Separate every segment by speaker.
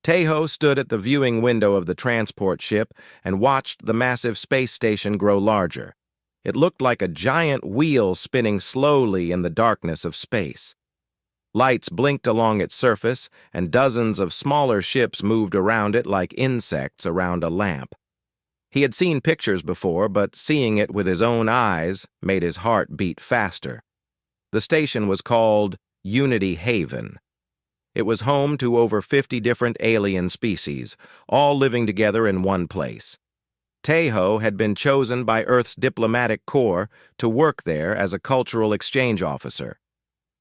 Speaker 1: Tejo stood at the viewing window of the transport ship and watched the massive space station grow larger. It looked like a giant wheel spinning slowly in the darkness of space. Lights blinked along its surface, and dozens of smaller ships moved around it like insects around a lamp. He had seen pictures before, but seeing it with his own eyes made his heart beat faster. The station was called Unity Haven. It was home to over 50 different alien species, all living together in one place. Tejo had been chosen by Earth's diplomatic corps to work there as a cultural exchange officer.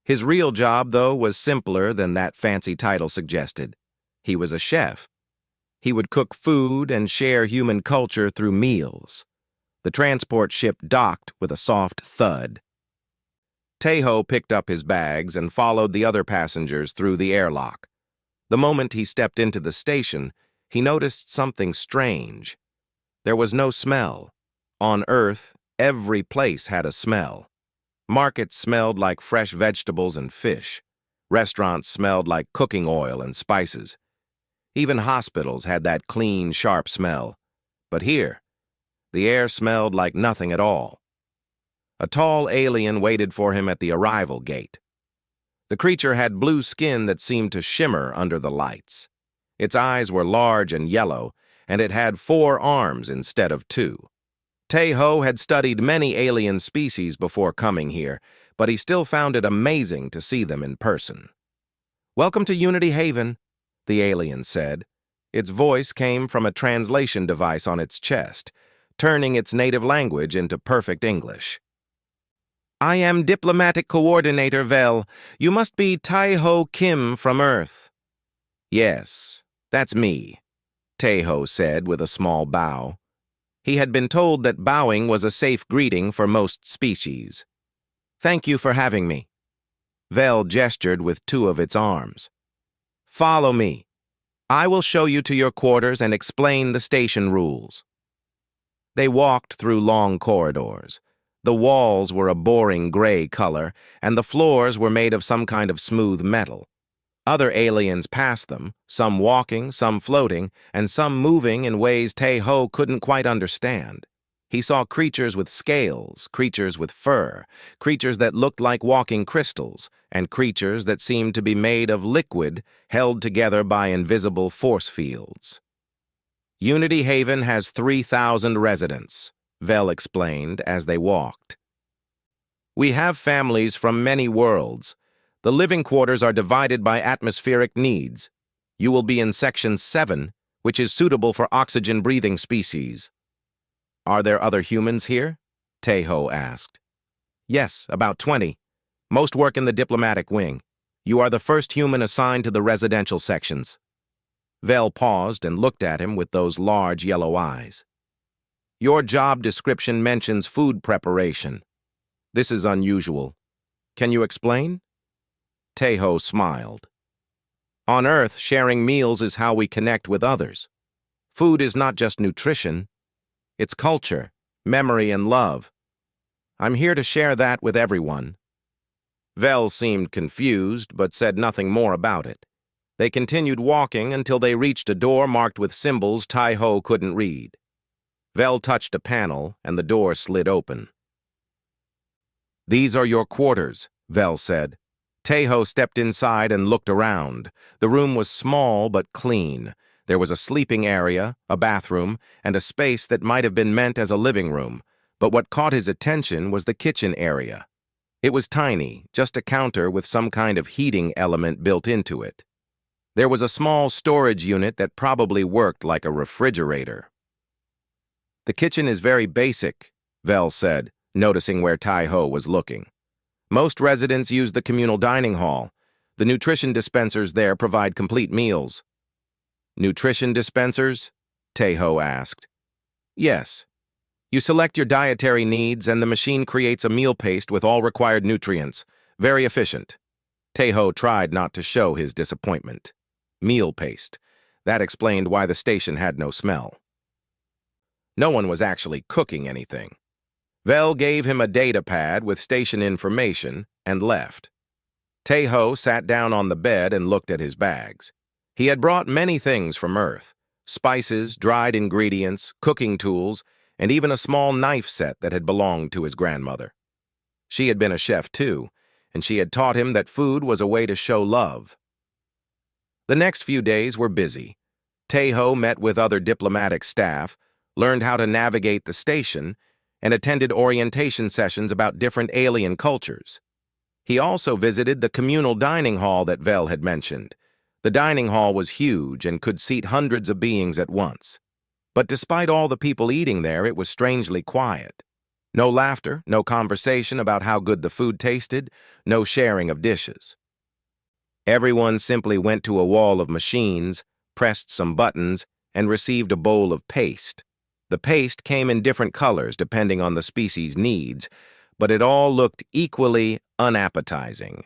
Speaker 1: His real job, though, was simpler than that fancy title suggested. He was a chef. He would cook food and share human culture through meals. The transport ship docked with a soft thud. Tejo picked up his bags and followed the other passengers through the airlock. The moment he stepped into the station, he noticed something strange. There was no smell. On Earth, every place had a smell. Markets smelled like fresh vegetables and fish. Restaurants smelled like cooking oil and spices. Even hospitals had that clean, sharp smell. But here, the air smelled like nothing at all. A tall alien waited for him at the arrival gate. The creature had blue skin that seemed to shimmer under the lights. Its eyes were large and yellow, and it had 4 arms instead of 2. Tejo had studied many alien species before coming here, but he still found it amazing to see them in person. "Welcome to Unity Haven," the alien said. Its voice came from a translation device on its chest, turning its native language into perfect English. "I am Diplomatic Coordinator Vel. You must be Tejo Kim from Earth." "Yes, that's me," Tejo said with a small bow. He had been told that bowing was a safe greeting for most species. "Thank you for having me." Vel gestured with 2 of its arms. "Follow me. I will show you to your quarters and explain the station rules." They walked through long corridors. The walls were a boring gray color, and the floors were made of some kind of smooth metal. Other aliens passed them, some walking, some floating, and some moving in ways Tejo couldn't quite understand. He saw creatures with scales, creatures with fur, creatures that looked like walking crystals, and creatures that seemed to be made of liquid held together by invisible force fields. "Unity Haven has 3,000 residents," Vel explained as they walked. "We have families from many worlds. The living quarters are divided by atmospheric needs. You will be in Section 7, which is suitable for oxygen-breathing species." "Are there other humans here?" Tejo asked. "Yes, about 20. Most work in the diplomatic wing. You are the first human assigned to the residential sections." Vel paused and looked at him with those large yellow eyes. "Your job description mentions food preparation. This is unusual. Can you explain?" Tejo smiled. "On Earth, sharing meals is how we connect with others. Food is not just nutrition. It's culture, memory, and love. I'm here to share that with everyone." Vel seemed confused, but said nothing more about it. They continued walking until they reached a door marked with symbols Tejo couldn't read. Vel touched a panel, and the door slid open. "These are your quarters," Vel said. Tejo stepped inside and looked around. The room was small but clean. There was a sleeping area, a bathroom, and a space that might have been meant as a living room, but what caught his attention was the kitchen area. It was tiny, just a counter with some kind of heating element built into it. There was a small storage unit that probably worked like a refrigerator. "The kitchen is very basic," Vel said, noticing where Tejo was looking. "Most residents use the communal dining hall. The nutrition dispensers there provide complete meals." "Nutrition dispensers?" Tejo asked. "Yes. You select your dietary needs, and the machine creates a meal paste with all required nutrients. Very efficient." Tejo tried not to show his disappointment. Meal paste. That explained why the station had no smell. No one was actually cooking anything. Vel gave him a data pad with station information and left. Tejo sat down on the bed and looked at his bags. He had brought many things from Earth: spices, dried ingredients, cooking tools, and even a small knife set that had belonged to his grandmother. She had been a chef too, and she had taught him that food was a way to show love. The next few days were busy. Tejo met with other diplomatic staff, learned how to navigate the station, and attended orientation sessions about different alien cultures. He also visited the communal dining hall that Vel had mentioned. The dining hall was huge and could seat hundreds of beings at once. But despite all the people eating there, it was strangely quiet. No laughter, no conversation about how good the food tasted, no sharing of dishes. Everyone simply went to a wall of machines, pressed some buttons, and received a bowl of paste. The paste came in different colors depending on the species' needs, but it all looked equally unappetizing.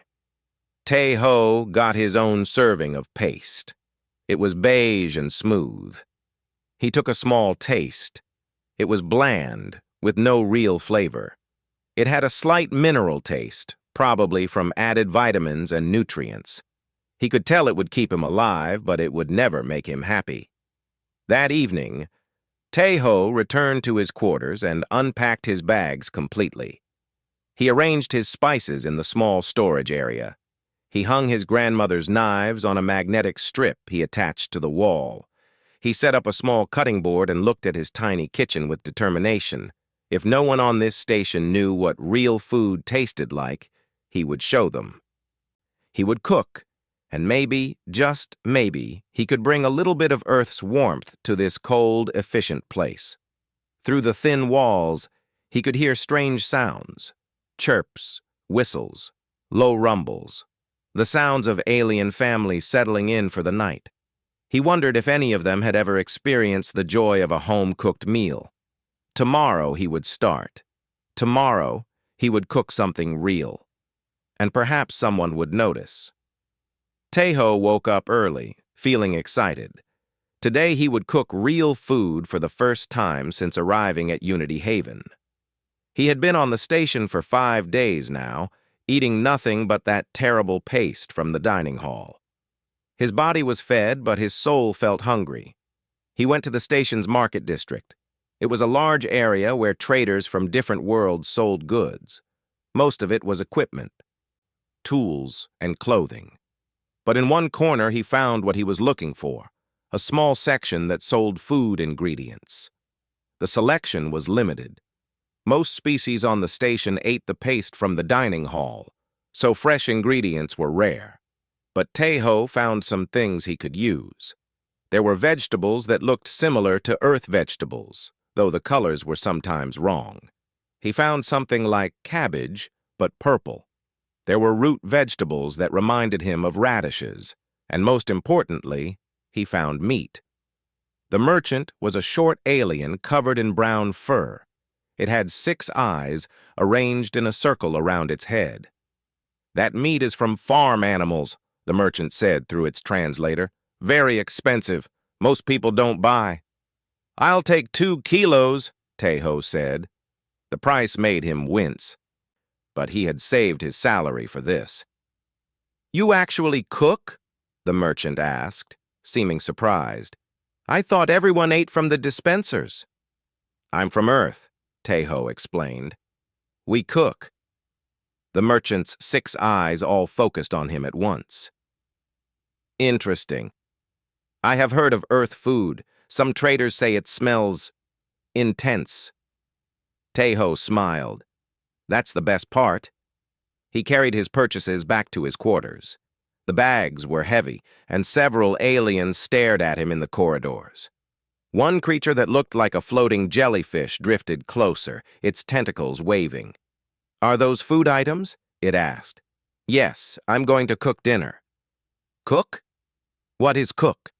Speaker 1: Tejo got his own serving of paste. It was beige and smooth. He took a small taste. It was bland, with no real flavor. It had a slight mineral taste, probably from added vitamins and nutrients. He could tell it would keep him alive, but it would never make him happy. That evening, Tejo returned to his quarters and unpacked his bags completely. He arranged his spices in the small storage area. He hung his grandmother's knives on a magnetic strip he attached to the wall. He set up a small cutting board and looked at his tiny kitchen with determination. If no one on this station knew what real food tasted like, he would show them. He would cook, and maybe, just maybe, he could bring a little bit of Earth's warmth to this cold, efficient place. Through the thin walls, he could hear strange sounds: chirps, whistles, low rumbles, the sounds of alien families settling in for the night. He wondered if any of them had ever experienced the joy of a home-cooked meal. Tomorrow he would start. Tomorrow he would cook something real. And perhaps someone would notice. Tejo woke up early, feeling excited. Today he would cook real food for the first time since arriving at Unity Haven. He had been on the station for 5 days now, eating nothing but that terrible paste from the dining hall. His body was fed, but his soul felt hungry. He went to the station's market district. It was a large area where traders from different worlds sold goods. Most of it was equipment, tools, and clothing. But in one corner he found what he was looking for, a small section that sold food ingredients. The selection was limited. Most species on the station ate the paste from the dining hall, so fresh ingredients were rare. But Tejo found some things he could use. There were vegetables that looked similar to Earth vegetables, though the colors were sometimes wrong. He found something like cabbage, but purple. There were root vegetables that reminded him of radishes, and most importantly, he found meat. The merchant was a short alien covered in brown fur. It had 6 eyes arranged in a circle around its head. "That meat is from farm animals," the merchant said through its translator. "Very expensive. Most people don't buy." "I'll take 2 kilos, Tejo said. The price made him wince. But he had saved his salary for this. "You actually cook?" the merchant asked, seeming surprised. "I thought everyone ate from the dispensers." "I'm from Earth," Tejo explained. "We cook." The merchant's 6 eyes all focused on him at once. "Interesting. I have heard of Earth food. Some traders say it smells intense." Tejo smiled. "That's the best part." He carried his purchases back to his quarters. The bags were heavy, and several aliens stared at him in the corridors. One creature that looked like a floating jellyfish drifted closer, its tentacles waving. "Are those food items?" it asked. "Yes, I'm going to cook dinner." "Cook? What is cook?"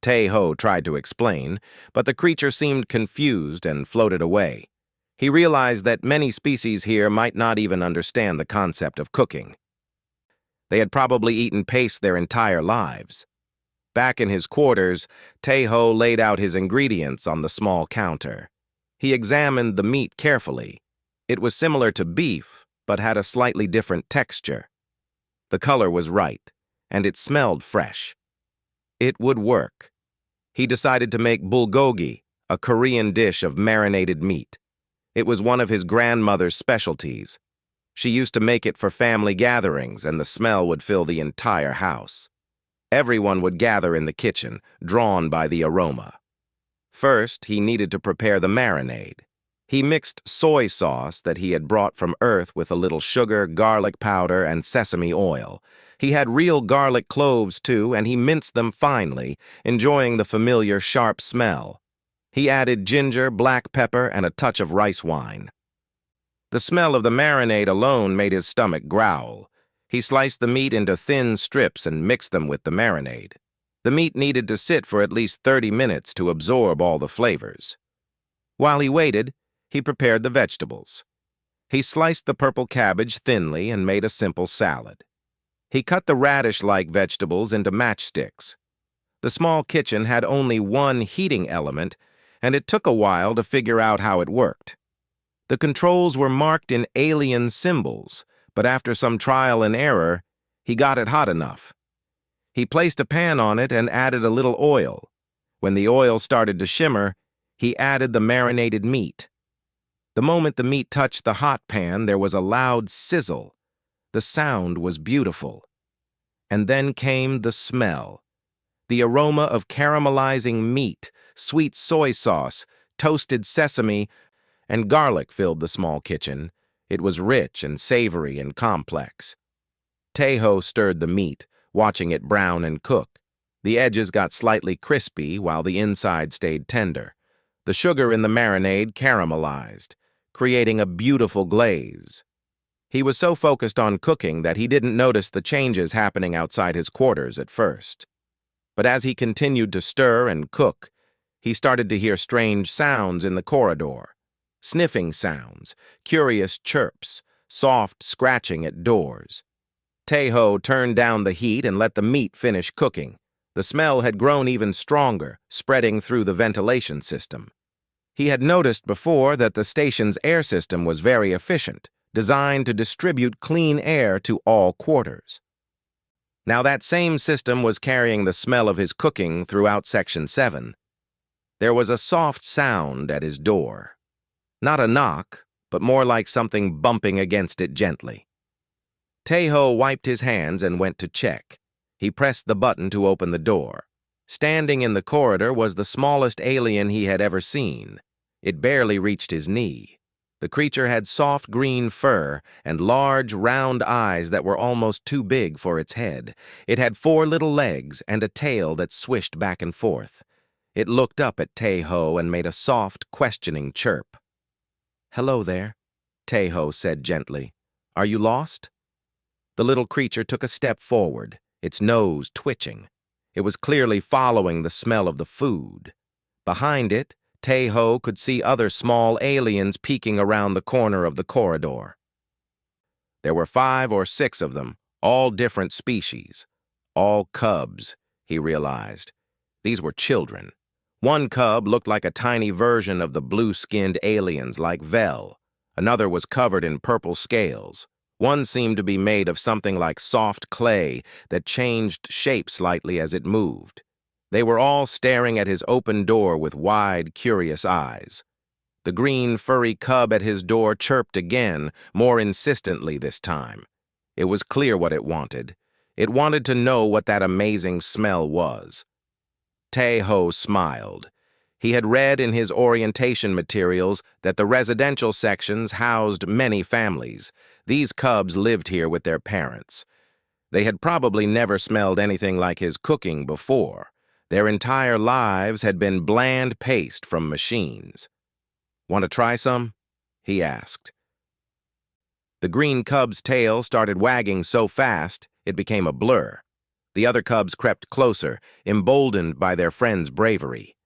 Speaker 1: Tejo tried to explain, but the creature seemed confused and floated away. He realized that many species here might not even understand the concept of cooking. They had probably eaten paste their entire lives. Back in his quarters, Tejo laid out his ingredients on the small counter. He examined the meat carefully. It was similar to beef, but had a slightly different texture. The color was right, and it smelled fresh. It would work. He decided to make bulgogi, a Korean dish of marinated meat. It was one of his grandmother's specialties. She used to make it for family gatherings, and the smell would fill the entire house. Everyone would gather in the kitchen, drawn by the aroma. First, he needed to prepare the marinade. He mixed soy sauce that he had brought from Earth with a little sugar, garlic powder, and sesame oil. He had real garlic cloves, too, and he minced them finely, enjoying the familiar sharp smell. He added ginger, black pepper, and a touch of rice wine. The smell of the marinade alone made his stomach growl. He sliced the meat into thin strips and mixed them with the marinade. The meat needed to sit for at least 30 minutes to absorb all the flavors. While he waited, he prepared the vegetables. He sliced the purple cabbage thinly and made a simple salad. He cut the radish-like vegetables into matchsticks. The small kitchen had only one heating element, and it took a while to figure out how it worked. The controls were marked in alien symbols, but after some trial and error, he got it hot enough. He placed a pan on it and added a little oil. When the oil started to shimmer, he added the marinated meat. The moment the meat touched the hot pan, there was a loud sizzle. The sound was beautiful. And then came the smell. The aroma of caramelizing meat, sweet soy sauce, toasted sesame, and garlic filled the small kitchen. It was rich and savory and complex. Taeho stirred the meat, watching it brown and cook. The edges got slightly crispy while the inside stayed tender. The sugar in the marinade caramelized, creating a beautiful glaze. He was so focused on cooking that he didn't notice the changes happening outside his quarters at first. But as he continued to stir and cook, he started to hear strange sounds in the corridor. Sniffing sounds, curious chirps, soft scratching at doors. Taeho turned down the heat and let the meat finish cooking. The smell had grown even stronger, spreading through the ventilation system. He had noticed before that the station's air system was very efficient, designed to distribute clean air to all quarters. Now that same system was carrying the smell of his cooking throughout Section 7. There was a soft sound at his door. Not a knock, but more like something bumping against it gently. Taeho wiped his hands and went to check. He pressed the button to open the door. Standing in the corridor was the smallest alien he had ever seen. It barely reached his knee. The creature had soft green fur and large, round eyes that were almost too big for its head. It had 4 little legs and a tail that swished back and forth. It looked up at Taeho and made a soft, questioning chirp. "Hello there," Taeho said gently. "Are you lost?" The little creature took a step forward, its nose twitching. It was clearly following the smell of the food. Behind it, Taeho could see other small aliens peeking around the corner of the corridor. There were 5 or 6 of them, all different species. All cubs, he realized. These were children. One cub looked like a tiny version of the blue-skinned aliens like Vel. Another was covered in purple scales. One seemed to be made of something like soft clay that changed shape slightly as it moved. They were all staring at his open door with wide, curious eyes. The green, furry cub at his door chirped again, more insistently this time. It was clear what it wanted. It wanted to know what that amazing smell was. Taeho smiled. He had read in his orientation materials that the residential sections housed many families. These cubs lived here with their parents. They had probably never smelled anything like his cooking before. Their entire lives had been bland paste from machines. "Want to try some?" he asked. The green cub's tail started wagging so fast it became a blur. The other cubs crept closer, emboldened by their friend's bravery.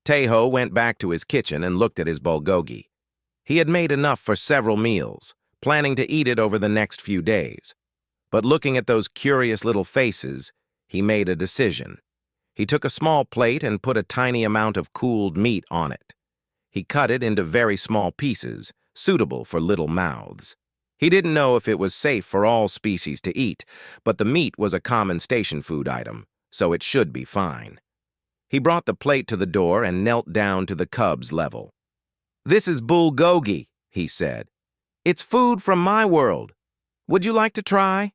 Speaker 1: Taeho went back to his kitchen and looked at his bulgogi. He had made enough for several meals, planning to eat it over the next few days. But looking at those curious little faces, he made a decision. He took a small plate and put a tiny amount of cooled meat on it. He cut it into very small pieces, suitable for little mouths. He didn't know if it was safe for all species to eat, but the meat was a common station food item. so it should be fine. He brought the plate to the door and knelt down to the cub's level. "This is bulgogi," he said. "It's food from my world. Would you like to try?"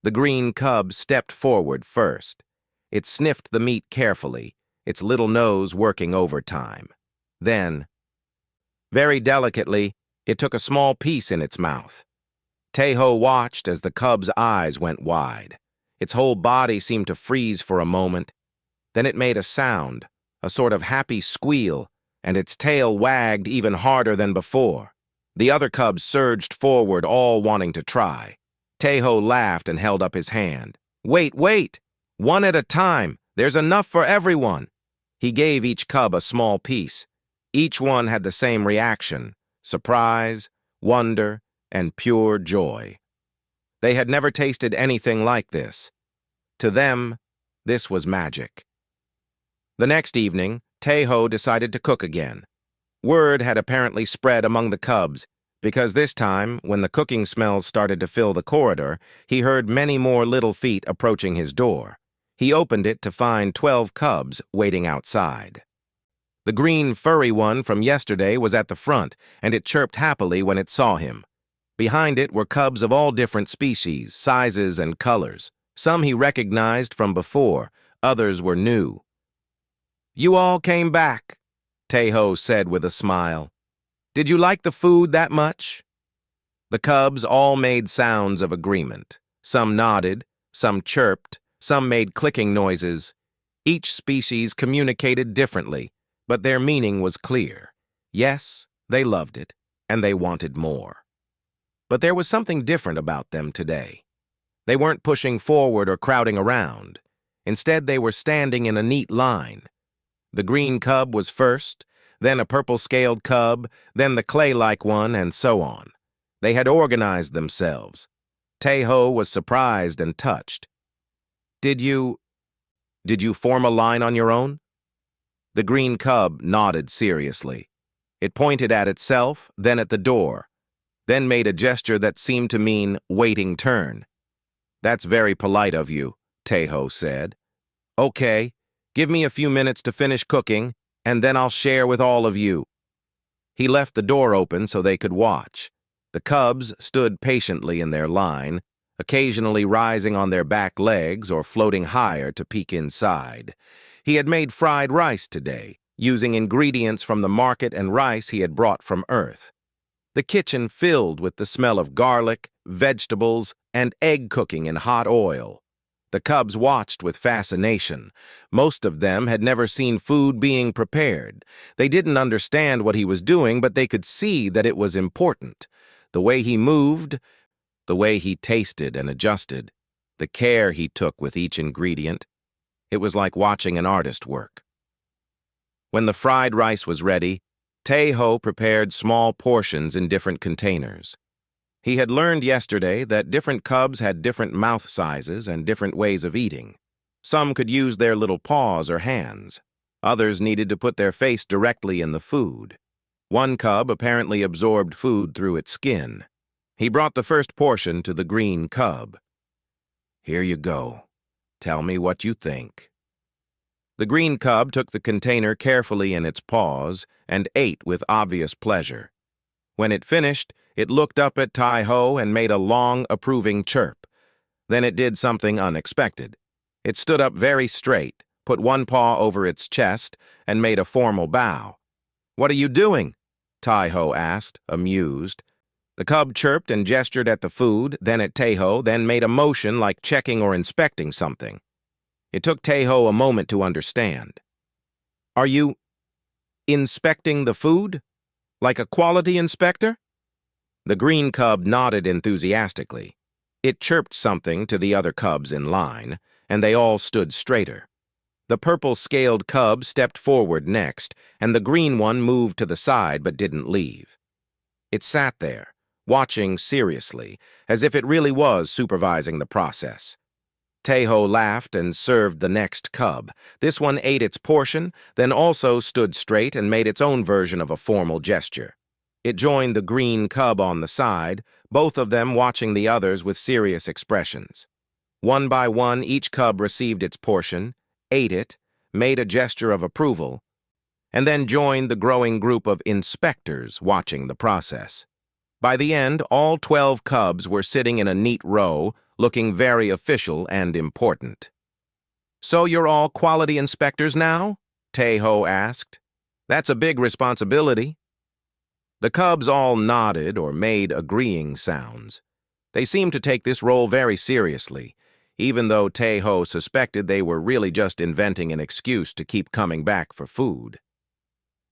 Speaker 1: The green cub stepped forward first. It sniffed the meat carefully, its little nose working overtime. Then, very delicately, it took a small piece in its mouth. Tejo watched as the cub's eyes went wide. Its whole body seemed to freeze for a moment. Then it made a sound, a sort of happy squeal, and its tail wagged even harder than before. The other cubs surged forward, all wanting to try. Tejo laughed and held up his hand. "Wait, wait! One at a time. There's enough for everyone." He gave each cub a small piece. Each one had the same reaction: surprise, wonder, and pure joy. They had never tasted anything like this. To them, this was magic. The next evening, Tejo decided to cook again. Word had apparently spread among the cubs, because this time, when the cooking smells started to fill the corridor, he heard many more little feet approaching his door. He opened it to find 12 cubs waiting outside. The green furry one from yesterday was at the front, and it chirped happily when it saw him. Behind it were cubs of all different species, sizes, and colors. Some he recognized from before, others were new. "You all came back," Tejo said with a smile. "Did you like the food that much?" The cubs all made sounds of agreement. Some nodded, some chirped, some made clicking noises. Each species communicated differently, but their meaning was clear. Yes, they loved it, and they wanted more. But there was something different about them today. They weren't pushing forward or crowding around. Instead, they were standing in a neat line. The green cub was first, then a purple-scaled cub, then the clay-like one, and so on. They had organized themselves. Tejo was surprised and touched. Did you form a line on your own?" The green cub nodded seriously. It pointed at itself, then at the door, then made a gesture that seemed to mean waiting turn. "That's very polite of you," Tejo said. "Okay, give me a few minutes to finish cooking, and then I'll share with all of you." He left the door open so they could watch. The cubs stood patiently in their line, occasionally rising on their back legs or floating higher to peek inside. He had made fried rice today, using ingredients from the market and rice he had brought from Earth. The kitchen filled with the smell of garlic, vegetables, and egg cooking in hot oil. The cubs watched with fascination. Most of them had never seen food being prepared. They didn't understand what he was doing, but they could see that it was important. The way he moved, the way he tasted and adjusted, the care he took with each ingredient. It was like watching an artist work. When the fried rice was ready, Tejo prepared small portions in different containers. He had learned yesterday that different cubs had different mouth sizes and different ways of eating. Some could use their little paws or hands. Others needed to put their face directly in the food. One cub apparently absorbed food through its skin. He brought the first portion to the green cub. "Here you go. Tell me what you think." The green cub took the container carefully in its paws and ate with obvious pleasure. When it finished, it looked up at Tejo and made a long, approving chirp. Then it did something unexpected. It stood up very straight, put one paw over its chest, and made a formal bow. "What are you doing?" Tejo asked, amused. The cub chirped and gestured at the food, then at Tejo, then made a motion like checking or inspecting something. It took Tejo a moment to understand. "Are you inspecting the food? Like a quality inspector?" The green cub nodded enthusiastically. It chirped something to the other cubs in line, and they all stood straighter. The purple-scaled cub stepped forward next, and the green one moved to the side but didn't leave. It sat there, watching seriously, as if it really was supervising the process. Tejo laughed and served the next cub. This one ate its portion, then also stood straight and made its own version of a formal gesture. It joined the green cub on the side, both of them watching the others with serious expressions. One by one, each cub received its portion, ate it, made a gesture of approval, and then joined the growing group of inspectors watching the process. By the end, all 12 cubs were sitting in a neat row, looking very official and important. "So you're all quality inspectors now?" Tae-ho asked. "That's a big responsibility." The cubs all nodded or made agreeing sounds. They seemed to take this role very seriously, even though Tae-ho suspected they were really just inventing an excuse to keep coming back for food.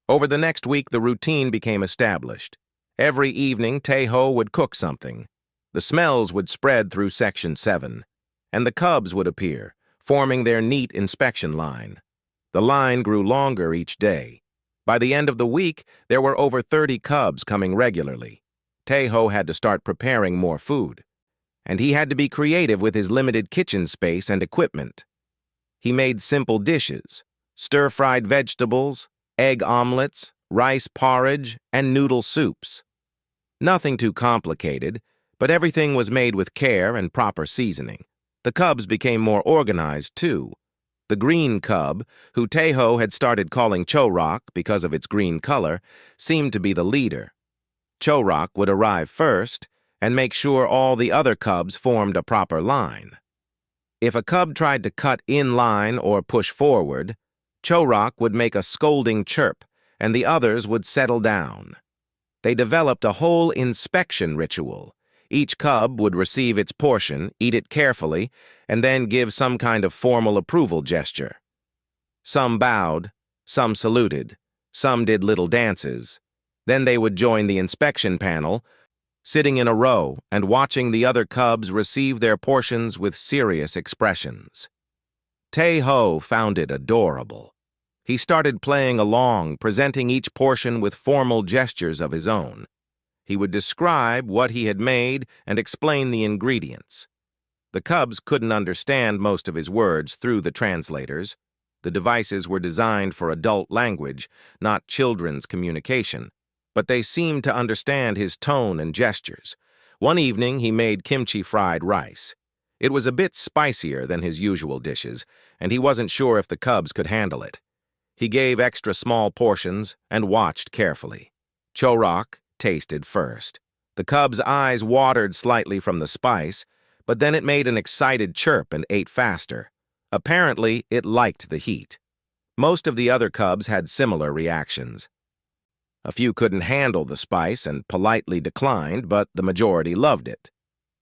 Speaker 1: Over the next week, the routine became established. Every evening, Tae-ho would cook something. The smells would spread through Section 7, and the cubs would appear, forming their neat inspection line. The line grew longer each day. By the end of the week, there were over 30 cubs coming regularly. Tae-ho had to start preparing more food, and he had to be creative with his limited kitchen space and equipment. He made simple dishes: stir-fried vegetables, egg omelets, rice porridge, and noodle soups. Nothing too complicated, but everything was made with care and proper seasoning. The cubs became more organized, too. The green cub, who Tae-ho had started calling Chorok because of its green color, seemed to be the leader. Chorok would arrive first and make sure all the other cubs formed a proper line. If a cub tried to cut in line or push forward, Chorok would make a scolding chirp, and the others would settle down. They developed a whole inspection ritual. Each cub would receive its portion, eat it carefully, and then give some kind of formal approval gesture. Some bowed, some saluted, some did little dances. Then they would join the inspection panel, sitting in a row and watching the other cubs receive their portions with serious expressions. Tae-ho found it adorable. He started playing along, presenting each portion with formal gestures of his own. He would describe what he had made and explain the ingredients. The cubs couldn't understand most of his words through the translators. The devices were designed for adult language, not children's communication, but they seemed to understand his tone and gestures. One evening, he made kimchi fried rice. It was a bit spicier than his usual dishes, and he wasn't sure if the cubs could handle it. He gave extra small portions and watched carefully. Chorok tasted first. The cub's eyes watered slightly from the spice, but then it made an excited chirp and ate faster. Apparently, it liked the heat. Most of the other cubs had similar reactions. A few couldn't handle the spice and politely declined, but the majority loved it.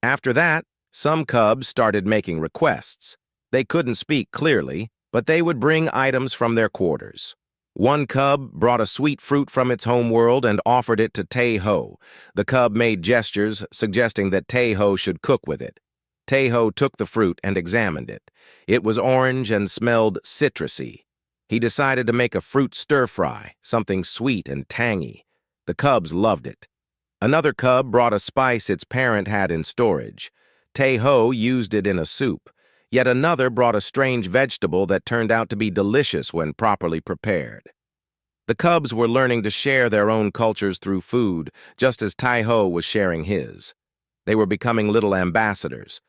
Speaker 1: After that, some cubs started making requests. They couldn't speak clearly, but they would bring items from their quarters. One cub brought a sweet fruit from its home world and offered it to Tae-ho. The cub made gestures suggesting that Tae-ho should cook with it. Tae-ho took the fruit and examined it. It was orange and smelled citrusy. He decided to make a fruit stir-fry, something sweet and tangy. The cubs loved it. Another cub brought a spice its parent had in storage. Tae-ho used it in a soup. Yet another brought a strange vegetable that turned out to be delicious when properly prepared. The cubs were learning to share their own cultures through food, just as Tae-ho was sharing his. They were becoming little ambassadors,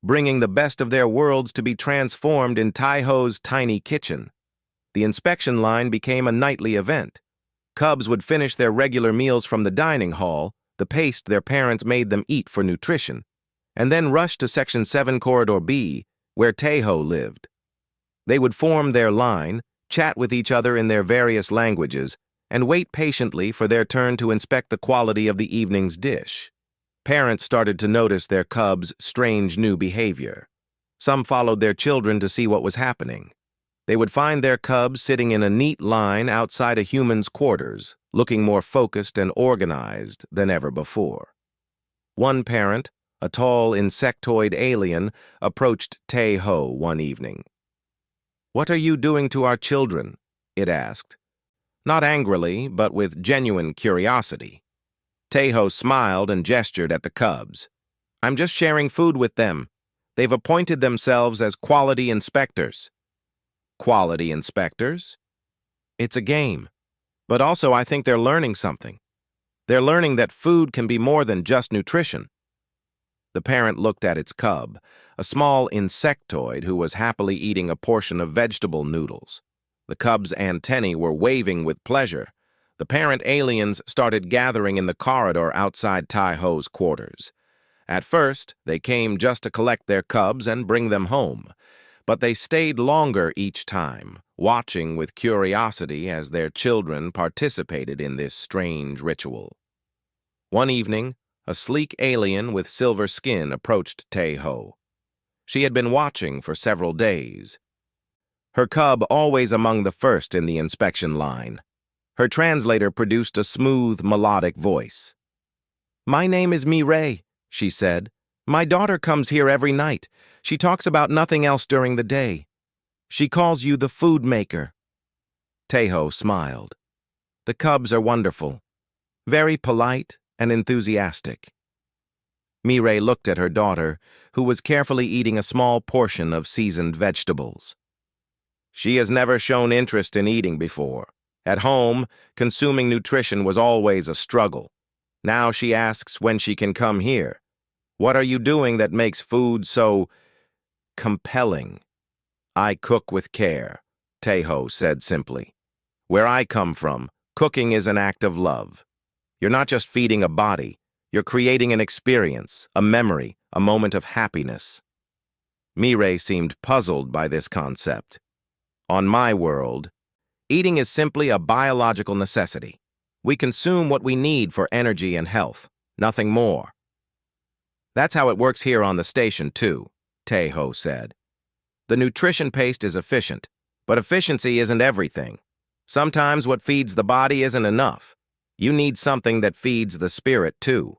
Speaker 1: bringing the best of their worlds to be transformed in Tae-ho's tiny kitchen. The inspection line became a nightly event. Cubs would finish their regular meals from the dining hall, the paste their parents made them eat for nutrition, and then rush to Section 7 Corridor B, where Tae-ho lived. They would form their line, chat with each other in their various languages, and wait patiently for their turn to inspect the quality of the evening's dish. Parents started to notice their cubs' strange new behavior. Some followed their children to see what was happening. They would find their cubs sitting in a neat line outside a human's quarters, looking more focused and organized than ever before. One parent, a tall insectoid alien, approached Tae-ho one evening. "What are you doing to our children?" it asked. Not angrily, but with genuine curiosity. Tae-ho smiled and gestured at the cubs. "I'm just sharing food with them. They've appointed themselves as quality inspectors." Quality inspectors? It's a game. But also I think they're learning something. They're learning that food can be more than just nutrition. The parent looked at its cub, a small insectoid who was happily eating a portion of vegetable noodles. The cub's antennae were waving with pleasure. The parent aliens started gathering in the corridor outside Tai-Ho's quarters. At first, they came just to collect their cubs and bring them home, but they stayed longer each time, watching with curiosity as their children participated in this strange ritual. One evening, a sleek alien with silver skin approached Tai-Ho. She had been watching for several days. Her cub always among the first in the inspection line. Her translator produced a smooth, melodic voice. "My name is Mireille," she said. "My daughter comes here every night. She talks about nothing else during the day. She calls you the food maker." Tai-Ho smiled. "The cubs are wonderful, very polite and enthusiastic." Mireille looked at her daughter, who was carefully eating a small portion of seasoned vegetables. She has never shown interest in eating before. At home, consuming nutrition was always a struggle. Now she asks when she can come here. What are you doing that makes food so compelling? "I cook with care," Tai-Ho said simply. "Where I come from, cooking is an act of love. You're not just feeding a body, you're creating an experience, a memory, a moment of happiness." Mireille seemed puzzled by this concept. "On my world, eating is simply a biological necessity. We consume what we need for energy and health, nothing more." "That's how it works here on the station, too," Tai-Ho said. "The nutrition paste is efficient, but efficiency isn't everything. Sometimes what feeds the body isn't enough. You need something that feeds the spirit, too."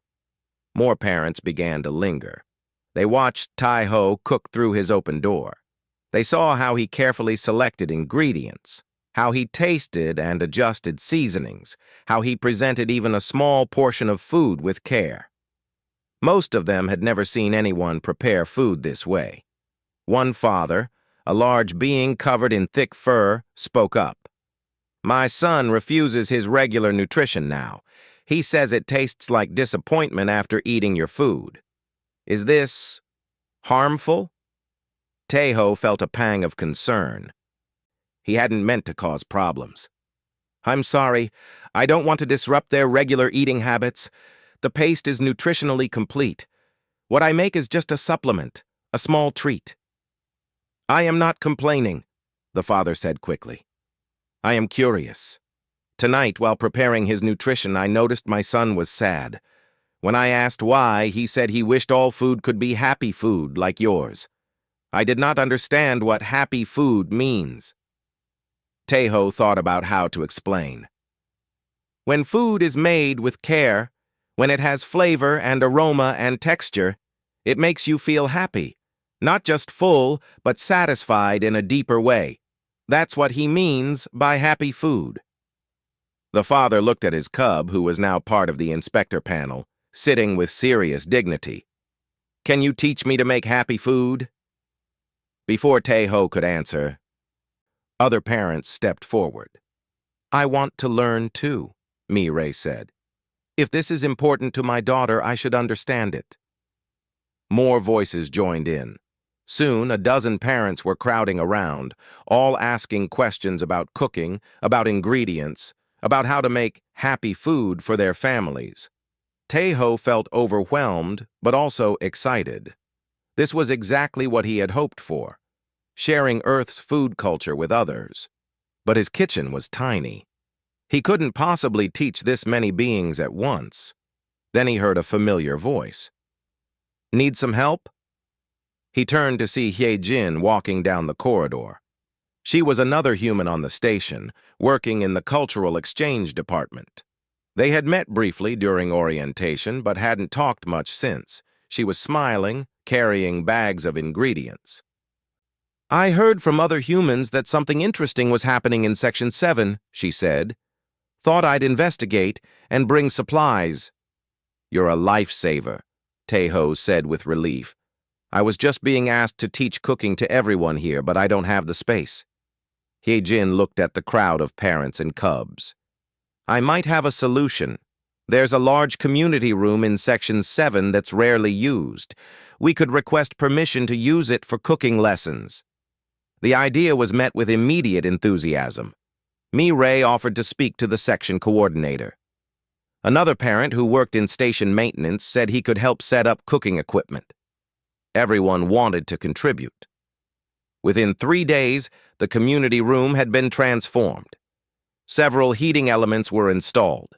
Speaker 1: More parents began to linger. They watched Tai-Ho cook through his open door. They saw how he carefully selected ingredients, how he tasted and adjusted seasonings, how he presented even a small portion of food with care. Most of them had never seen anyone prepare food this way. One father, a large being covered in thick fur, spoke up. "My son refuses his regular nutrition now. He says it tastes like disappointment after eating your food. Is this harmful?" Tai-Ho felt a pang of concern. He hadn't meant to cause problems. "I'm sorry, I don't want to disrupt their regular eating habits. The paste is nutritionally complete. What I make is just a supplement, a small treat." "I am not complaining," the father said quickly. "I am curious. Tonight, while preparing his nutrition, I noticed my son was sad. When I asked why, he said he wished all food could be happy food like yours. I did not understand what happy food means." Tai-Ho thought about how to explain. "When food is made with care, when it has flavor and aroma and texture, it makes you feel happy, not just full, but satisfied in a deeper way. That's what he means by happy food." The father looked at his cub, who was now part of the inspector panel, sitting with serious dignity. "Can you teach me to make happy food?" Before Tai-Ho could answer, other parents stepped forward. "I want to learn too," Mireille said. "If this is important to my daughter, I should understand it." More voices joined in. Soon, a dozen parents were crowding around, all asking questions about cooking, about ingredients, about how to make happy food for their families. Tai-Ho felt overwhelmed, but also excited. This was exactly what he had hoped for, sharing Earth's food culture with others. But his kitchen was tiny. He couldn't possibly teach this many beings at once. Then he heard a familiar voice. "Need some help?" He turned to see Hye-Jin walking down the corridor. She was another human on the station, working in the cultural exchange department. They had met briefly during orientation, but hadn't talked much since. She was smiling, carrying bags of ingredients. "I heard from other humans that something interesting was happening in Section 7, she said. "Thought I'd investigate and bring supplies." "You're a lifesaver," Tai-Ho said with relief. "I was just being asked to teach cooking to everyone here, but I don't have the space." Hye-Jin looked at the crowd of parents and cubs. "I might have a solution." There's a large community room in Section 7 that's rarely used. We could request permission to use it for cooking lessons." The idea was met with immediate enthusiasm. Ray offered to speak to the section coordinator. Another parent who worked in station maintenance said he could help set up cooking equipment. Everyone wanted to contribute. Within 3 days, the community room had been transformed. Several heating elements were installed.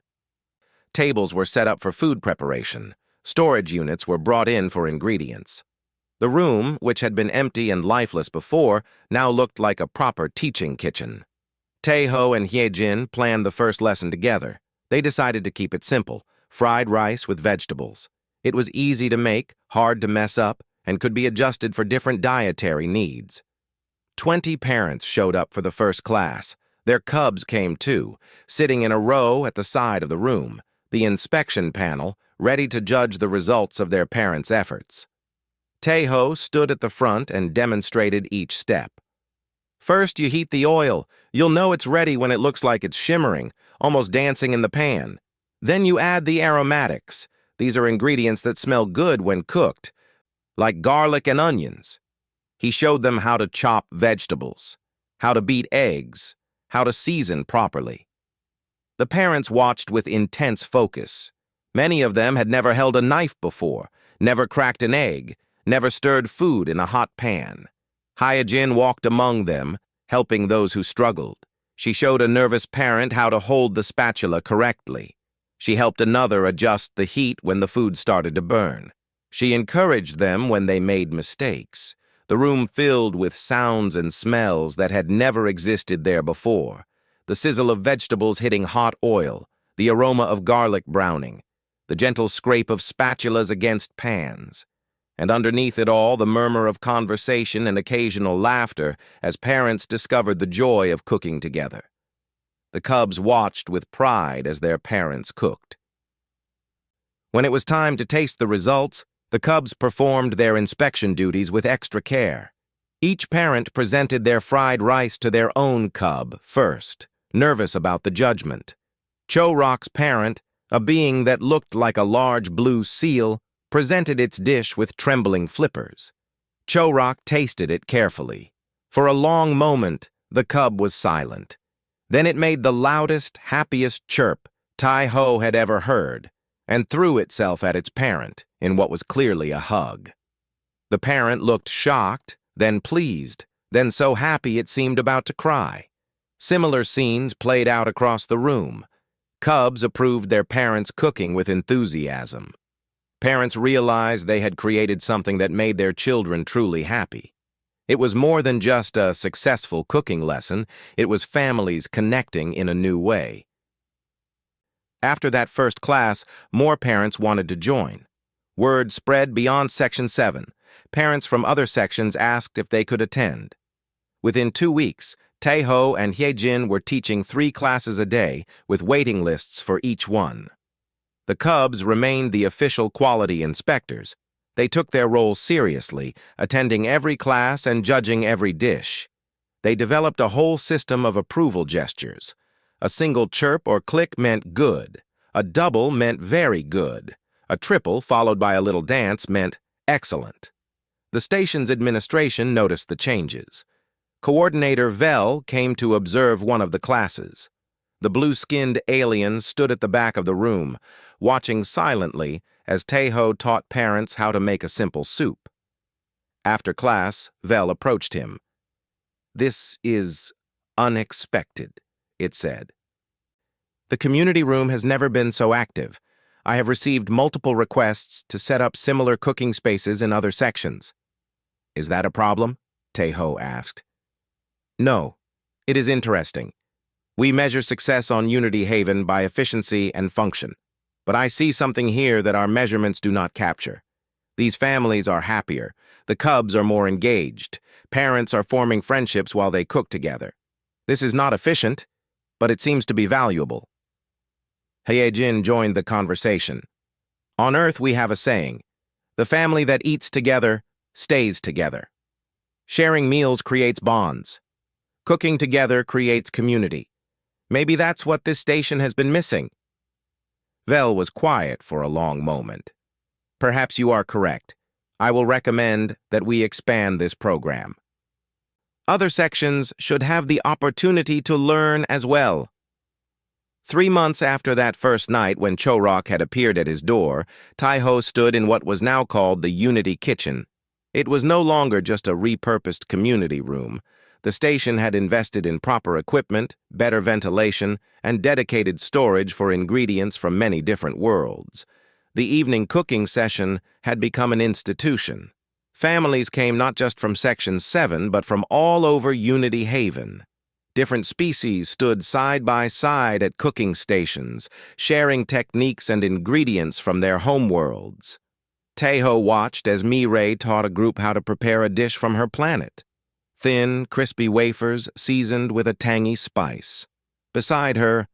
Speaker 1: Tables were set up for food preparation. Storage units were brought in for ingredients. The room, which had been empty and lifeless before, now looked like a proper teaching kitchen. Taeho and Hyejin planned the first lesson together. They decided to keep it simple: fried rice with vegetables. It was easy to make, hard to mess up, and could be adjusted for different dietary needs. 20 parents showed up for the first class. Their cubs came too, sitting in a row at the side of the room, the inspection panel, ready to judge the results of their parents' efforts. Taeho stood at the front and demonstrated each step. "First, you heat the oil. You'll know it's ready when it looks like it's shimmering, almost dancing in the pan. Then you add the aromatics. These are ingredients that smell good when cooked, like garlic and onions." He showed them how to chop vegetables, how to beat eggs, how to season properly. The parents watched with intense focus. Many of them had never held a knife before, never cracked an egg, never stirred food in a hot pan. Hyejin walked among them, helping those who struggled. She showed a nervous parent how to hold the spatula correctly. She helped another adjust the heat when the food started to burn. She encouraged them when they made mistakes. The room filled with sounds and smells that had never existed there before. The sizzle of vegetables hitting hot oil, the aroma of garlic browning, the gentle scrape of spatulas against pans. And underneath it all, the murmur of conversation and occasional laughter as parents discovered the joy of cooking together. The cubs watched with pride as their parents cooked. When it was time to taste the results, the cubs performed their inspection duties with extra care. Each parent presented their fried rice to their own cub first, nervous about the judgment. Cho-Rock's parent, a being that looked like a large blue seal, presented its dish with trembling flippers. Cho-Rock tasted it carefully. For a long moment, the cub was silent. Then it made the loudest, happiest chirp Tai-Ho had ever heard, and threw itself at its parent in what was clearly a hug. The parent looked shocked, then pleased, then so happy it seemed about to cry. Similar scenes played out across the room. Cubs approved their parents' cooking with enthusiasm. Parents realized they had created something that made their children truly happy. It was more than just a successful cooking lesson, it was families connecting in a new way. After that first class, more parents wanted to join. Word spread beyond Section 7. Parents from other sections asked if they could attend. Within 2 weeks, Taeho and Hyejin were teaching 3 classes a day, with waiting lists for each one. The cubs remained the official quality inspectors. They took their role seriously, attending every class and judging every dish. They developed a whole system of approval gestures. A single chirp or click meant good. A double meant very good. A triple, followed by a little dance, meant excellent. The station's administration noticed the changes. Coordinator Vel came to observe one of the classes. The blue-skinned alien stood at the back of the room, watching silently as Taeho taught parents how to make a simple soup. After class, Vel approached him. "This is unexpected," it said. "The community room has never been so active. I have received multiple requests to set up similar cooking spaces in other sections." "Is that a problem?" Taeho asked. "No. It is interesting. We measure success on Unity Haven by efficiency and function. But I see something here that our measurements do not capture. These families are happier. The cubs are more engaged. Parents are forming friendships while they cook together. This is not efficient, but it seems to be valuable." Hyejin joined the conversation. "On Earth we have a saying, the family that eats together stays together. Sharing meals creates bonds. Cooking together creates community. Maybe that's what this station has been missing." Vel was quiet for a long moment. Perhaps you are correct. I will recommend that we expand this program. Other sections should have the opportunity to learn as well. 3 months after that first night when Chorok had appeared at his door, Taiho stood in what was now called the Unity Kitchen. It was no longer just a repurposed community room. The station had invested in proper equipment, better ventilation, and dedicated storage for ingredients from many different worlds. The evening cooking session had become an institution. Families came not just from Section 7, but from all over Unity Haven. Different species stood side by side at cooking stations, sharing techniques and ingredients from their homeworlds. Taiho watched as Mireille taught a group how to prepare a dish from her planet. Thin, crispy wafers seasoned with a tangy spice. Beside her,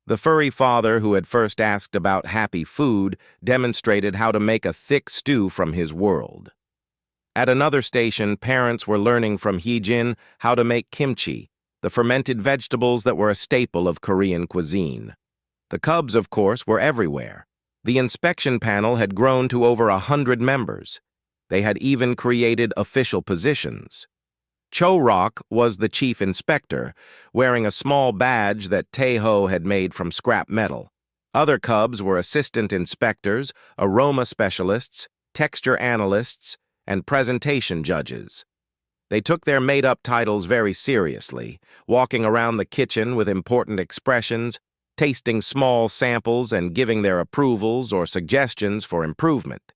Speaker 1: the furry father who had first asked about happy food demonstrated how to make a thick stew from his world. At another station, parents were learning from Heejin how to make kimchi, the fermented vegetables that were a staple of Korean cuisine. The cubs, of course, were everywhere. The inspection panel had grown to over 100 members. They had even created official positions. Chorok was the chief inspector, wearing a small badge that Taiho had made from scrap metal. Other cubs were assistant inspectors, aroma specialists, texture analysts, and presentation judges. They took their made-up titles very seriously, walking around the kitchen with important expressions, tasting small samples and giving their approvals or suggestions for improvement.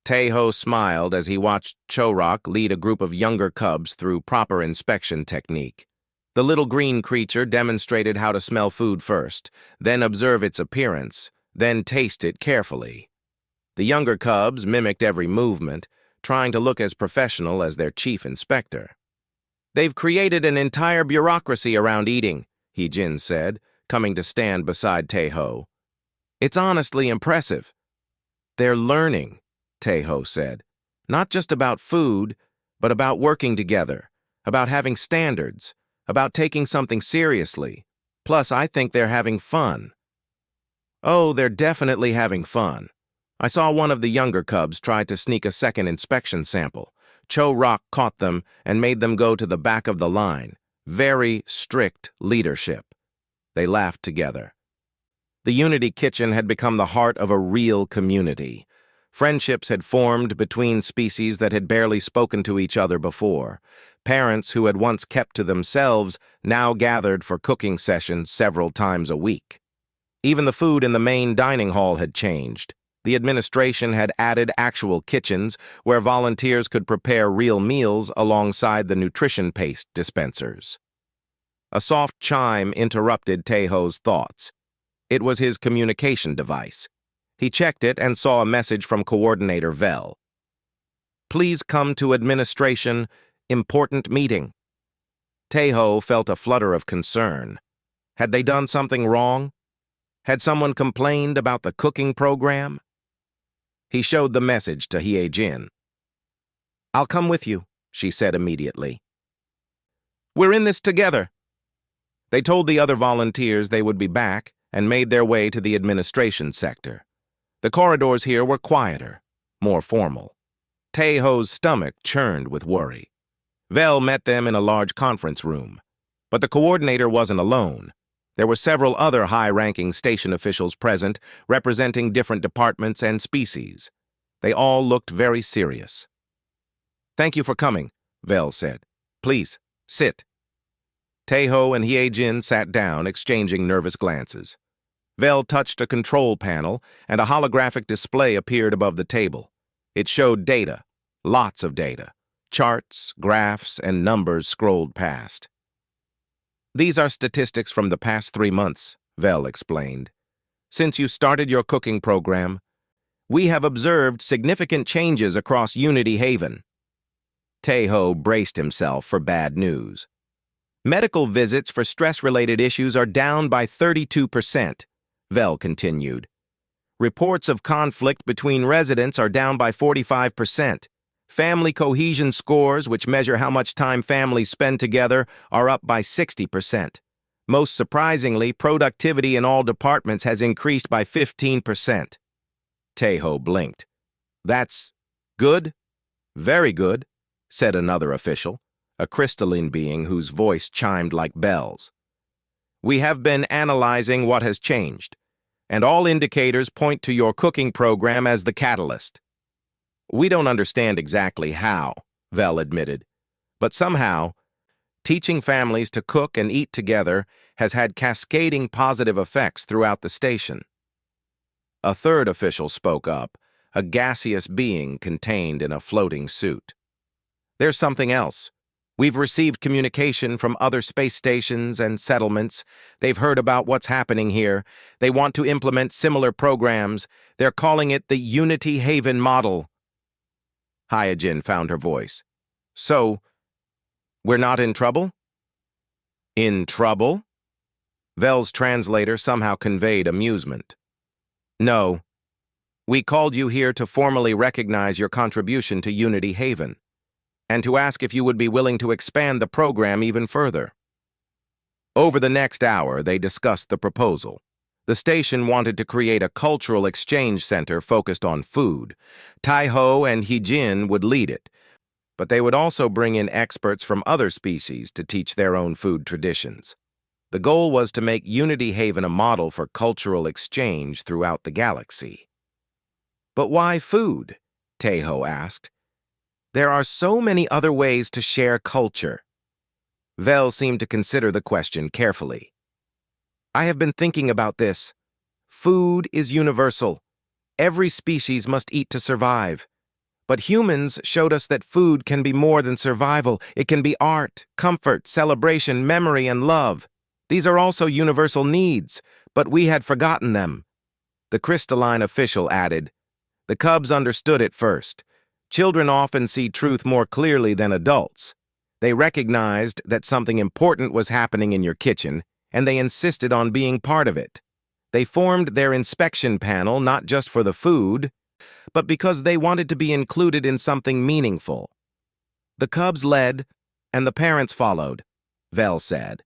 Speaker 1: Taiho smiled as he watched Chorok lead a group of younger cubs through proper inspection technique. The little green creature demonstrated how to smell food first, then observe its appearance, then taste it carefully. The younger cubs mimicked every movement, trying to look as professional as their chief inspector. "They've created an entire bureaucracy around eating," Heejin said, coming to stand beside Taiho. "It's honestly impressive." "They're learning," Taiho said. "Not just about food, but about working together, about having standards, about taking something seriously. Plus, I think they're having fun." "Oh, they're definitely having fun. I saw one of the younger cubs try to sneak a second inspection sample. Chorok caught them and made them go to the back of the line. Very strict leadership." They laughed together. The Unity Kitchen had become the heart of a real community. Friendships had formed between species that had barely spoken to each other before. Parents who had once kept to themselves now gathered for cooking sessions several times a week. Even the food in the main dining hall had changed. The administration had added actual kitchens where volunteers could prepare real meals alongside the nutrition paste dispensers. A soft chime interrupted Taiho's thoughts. It was his communication device. He checked it and saw a message from Coordinator Vel. "Please come to administration. Important meeting." Taiho felt a flutter of concern. Had they done something wrong? Had someone complained about the cooking program? He showed the message to Heejin. "I'll come with you," she said immediately. "We're in this together." They told the other volunteers they would be back and made their way to the administration sector. The corridors here were quieter, more formal. Taiho's stomach churned with worry. Vel met them in a large conference room. But the coordinator wasn't alone. There were several other high-ranking station officials present, representing different departments and species. They all looked very serious. "Thank you for coming," Vel said. "Please, sit." Taiho and Heejin sat down, exchanging nervous glances. Vel touched a control panel, and a holographic display appeared above the table. It showed data, lots of data. Charts, graphs, and numbers scrolled past. "These are statistics from the past 3 months," Vel explained. "Since you started your cooking program, we have observed significant changes across Unity Haven." Taiho braced himself for bad news. "Medical visits for stress-related issues are down by 32%, Vel continued. "Reports of conflict between residents are down by 45%. Family cohesion scores, which measure how much time families spend together, are up by 60%. Most surprisingly, productivity in all departments has increased by 15%. Taeho blinked. That's good? Very good, said another official, a crystalline being whose voice chimed like bells. We have been analyzing what has changed, and all indicators point to your cooking program as the catalyst. We don't understand exactly how, Vel admitted, but somehow, teaching families to cook and eat together has had cascading positive effects throughout the station. A third official spoke up, a gaseous being contained in a floating suit. There's something else. We've received communication from other space stations and settlements. They've heard about what's happening here. They want to implement similar programs. They're calling it the Unity Haven model. Hyojin found her voice. So, we're not in trouble? In trouble? Vel's translator somehow conveyed amusement. No. We called you here to formally recognize your contribution to Unity Haven, and to ask if you would be willing to expand the program even further. Over the next hour, they discussed the proposal. The station wanted to create a cultural exchange center focused on food. Taeho and Hyojin would lead it, but they would also bring in experts from other species to teach their own food traditions. The goal was to make Unity Haven a model for cultural exchange throughout the galaxy. But why food? Taeho asked. There are so many other ways to share culture. Vel seemed to consider the question carefully. I have been thinking about this. Food is universal. Every species must eat to survive. But humans showed us that food can be more than survival. It can be art, comfort, celebration, memory, and love. These are also universal needs, but we had forgotten them. The crystalline official added, the cubs understood it first. Children often see truth more clearly than adults. They recognized that something important was happening in your kitchen, and they insisted on being part of it. They formed their inspection panel not just for the food, but because they wanted to be included in something meaningful. The cubs led, and the parents followed, Vel said.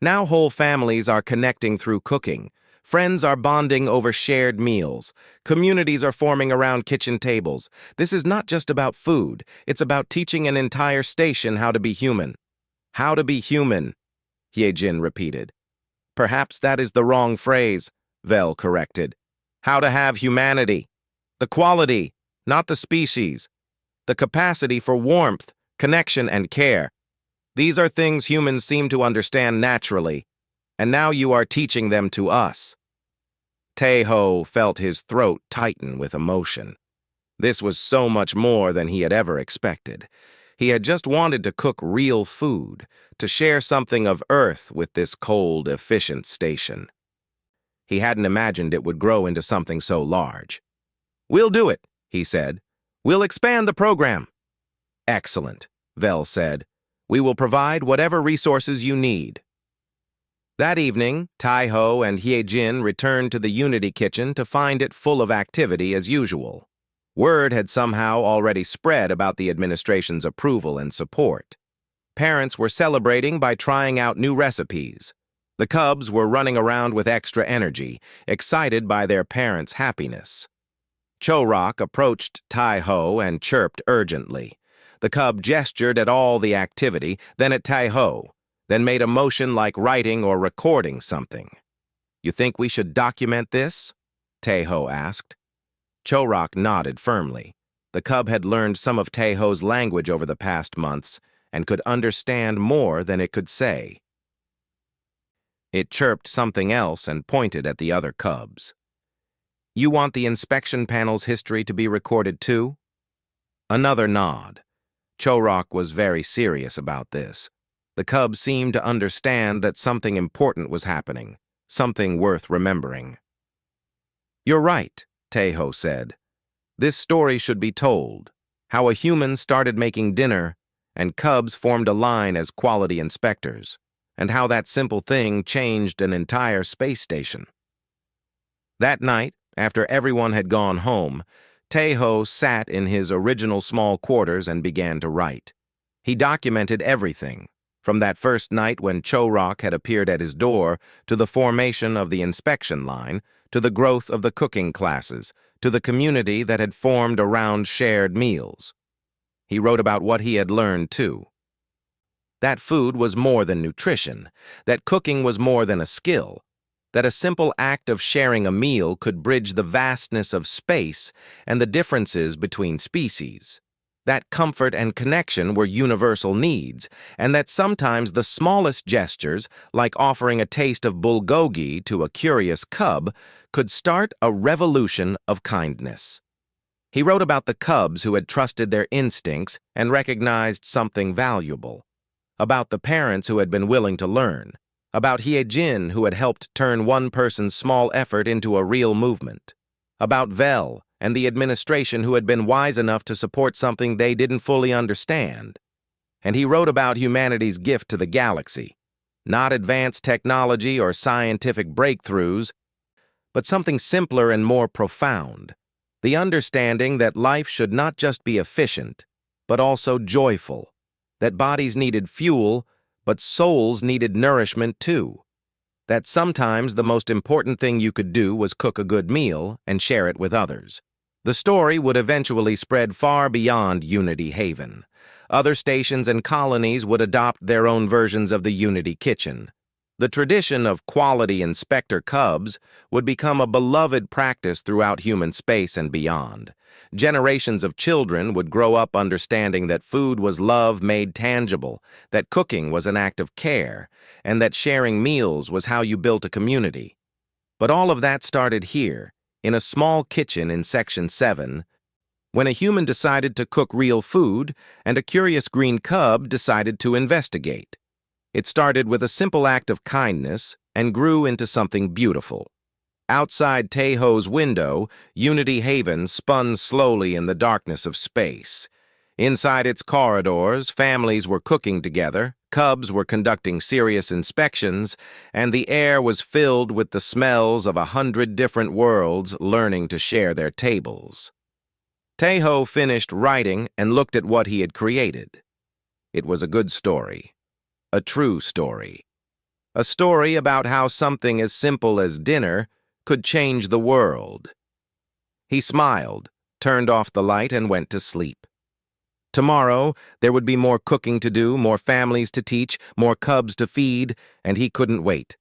Speaker 1: Now whole families are connecting through cooking. Friends are bonding over shared meals. Communities are forming around kitchen tables. This is not just about food. It's about teaching an entire station how to be human. How to be human, Hyojin repeated. Perhaps that is the wrong phrase, Vel corrected. How to have humanity. The quality, not the species. The capacity for warmth, connection, and care. These are things humans seem to understand naturally, and now you are teaching them to us. Taeho felt his throat tighten with emotion. This was so much more than he had ever expected. He had just wanted to cook real food, to share something of Earth with this cold, efficient station. He hadn't imagined it would grow into something so large. We'll do it, he said. We'll expand the program. Excellent, Vel said. We will provide whatever resources you need. That evening, Taeho and Hyojin returned to the Unity kitchen to find it full of activity as usual. Word had somehow already spread about the administration's approval and support. Parents were celebrating by trying out new recipes. The cubs were running around with extra energy, excited by their parents' happiness. Chorok approached Taeho and chirped urgently. The cub gestured at all the activity, then at Taeho, then made a motion like writing or recording something. You think we should document this? Taeho asked. Chorok nodded firmly. The cub had learned some of Taeho's language over the past months and could understand more than it could say. It chirped something else and pointed at the other cubs. You want the inspection panel's history to be recorded too? Another nod. Chorok was very serious about this. The cubs seemed to understand that something important was happening, something worth remembering. You're right, Taeho said. This story should be told. How a human started making dinner, and cubs formed a line as quality inspectors, and how that simple thing changed an entire space station. That night, after everyone had gone home, Taeho sat in his original small quarters and began to write. He documented everything, From that first night when Chorok had appeared at his door, to the formation of the inspection line, to the growth of the cooking classes, to the community that had formed around shared meals. He wrote about what he had learned, too. That food was more than nutrition, that cooking was more than a skill, that a simple act of sharing a meal could bridge the vastness of space and the differences between species, that comfort and connection were universal needs, and that sometimes the smallest gestures, like offering a taste of bulgogi to a curious cub, could start a revolution of kindness. He wrote about the cubs who had trusted their instincts and recognized something valuable, about the parents who had been willing to learn, about Hyejin who had helped turn one person's small effort into a real movement, about Vel and the administration who had been wise enough to support something they didn't fully understand. And he wrote about humanity's gift to the galaxy, not advanced technology or scientific breakthroughs, but something simpler and more profound, the understanding that life should not just be efficient, but also joyful, that bodies needed fuel, but souls needed nourishment too, that sometimes the most important thing you could do was cook a good meal and share it with others. The story would eventually spread far beyond Unity Haven. Other stations and colonies would adopt their own versions of the Unity Kitchen. The tradition of quality inspector cubs would become a beloved practice throughout human space and beyond. Generations of children would grow up understanding that food was love made tangible, that cooking was an act of care, and that sharing meals was how you built a community. But all of that started here, in a small kitchen in Section 7, when a human decided to cook real food and a curious green cub decided to investigate. It started with a simple act of kindness and grew into something beautiful. Outside Taeho's window, Unity Haven spun slowly in the darkness of space. Inside its corridors, families were cooking together, cubs were conducting serious inspections, and the air was filled with the smells of 100 different worlds learning to share their tables. Taeho finished writing and looked at what he had created. It was a good story, a true story. A story about how something as simple as dinner could change the world. He smiled, turned off the light, and went to sleep. Tomorrow, there would be more cooking to do, more families to teach, more cubs to feed, and he couldn't wait.